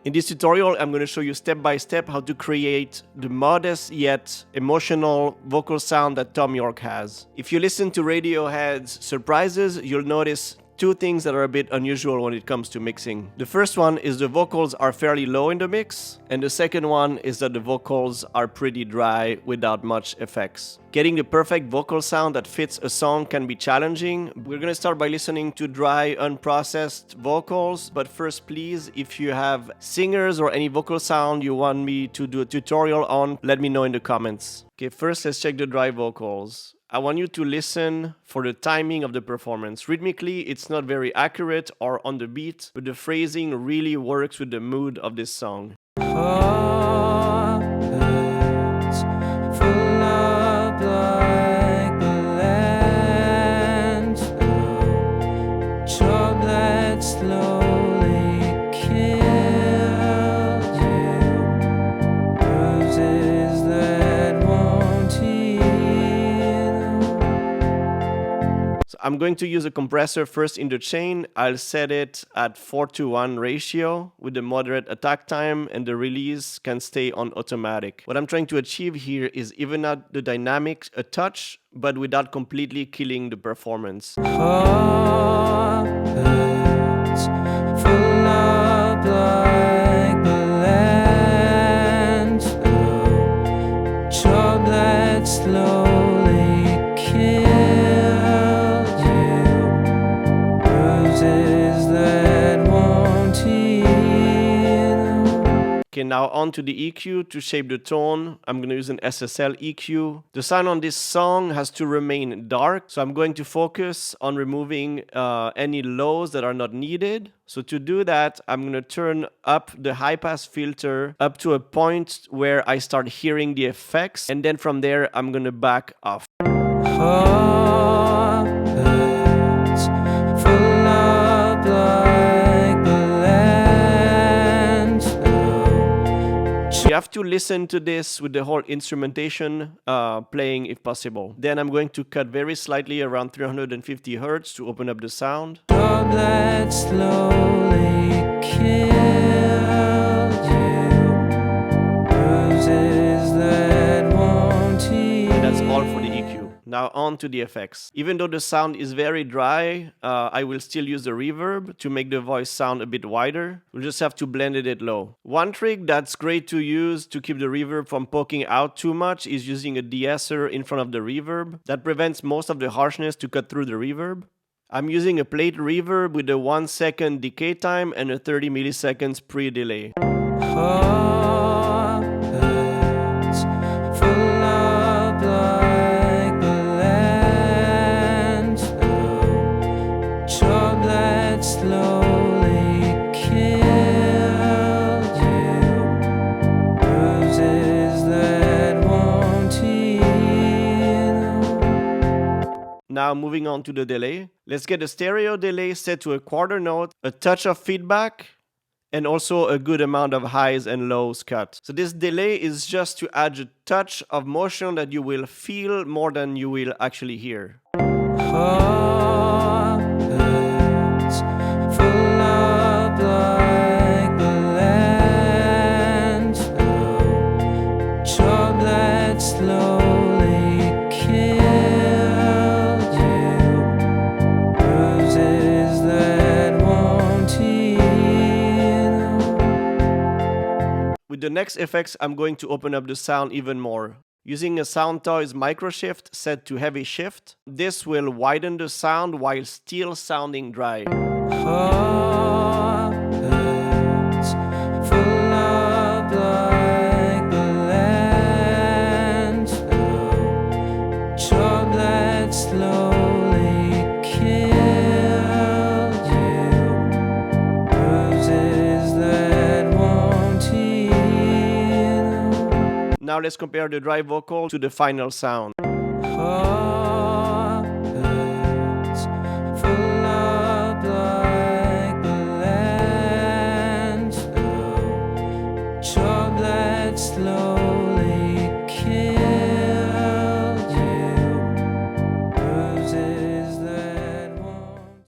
In this tutorial, I'm going to show you step by step how to create the modest yet emotional vocal sound that Thom Yorke has. If you listen to Radiohead's Surprises, you'll notice two things that are a bit unusual when it comes to mixing. The first one is the vocals are fairly low in the mix, and the second one is that the vocals are pretty dry without much effects. Getting the perfect vocal sound that fits a song can be challenging. We're gonna start by listening to dry, unprocessed vocals, but first please, if you have singers or any vocal sound you want me to do a tutorial on, let me know in the comments. Okay, first let's check the dry vocals. I want you to listen for the timing of the performance. Rhythmically, it's not very accurate or on the beat, but the phrasing really works with the mood of this song. I'm going to use a compressor first in the chain. I'll set it at 4:1 ratio with a moderate attack time, and the release can stay on automatic. What I'm trying to achieve here is even out the dynamics a touch, but without completely killing the performance. Okay, now on to the EQ to shape the tone. I'm going to use an SSL EQ. The sound on this song has to remain dark, so I'm going to focus on removing any lows that are not needed. So to do that, I'm going to turn up the high-pass filter up to a point where I start hearing the effects, and then from there, I'm going to back off. You have to listen to this with the whole instrumentation playing if possible. Then I'm going to cut very slightly around 350 Hz to open up the sound. That's all for the EQ. Now on to the effects. Even though the sound is very dry, I will still use the reverb to make the voice sound a bit wider. We'll just have to blend it low. One trick that's great to use to keep the reverb from poking out too much is using a de-esser in front of the reverb. That prevents most of the harshness to cut through the reverb. I'm using a plate reverb with a 1 second decay time and a 30 milliseconds pre-delay. Now moving on to the delay. Let's get a stereo delay set to a quarter note, a touch of feedback, and also a good amount of highs and lows cut. So this delay is just to add a touch of motion that you will feel more than you will actually hear. With the next effects, I'm going to open up the sound even more. Using a Soundtoys Microshift set to heavy shift, this will widen the sound while still sounding dry. Now let's compare the dry vocal to the final sound.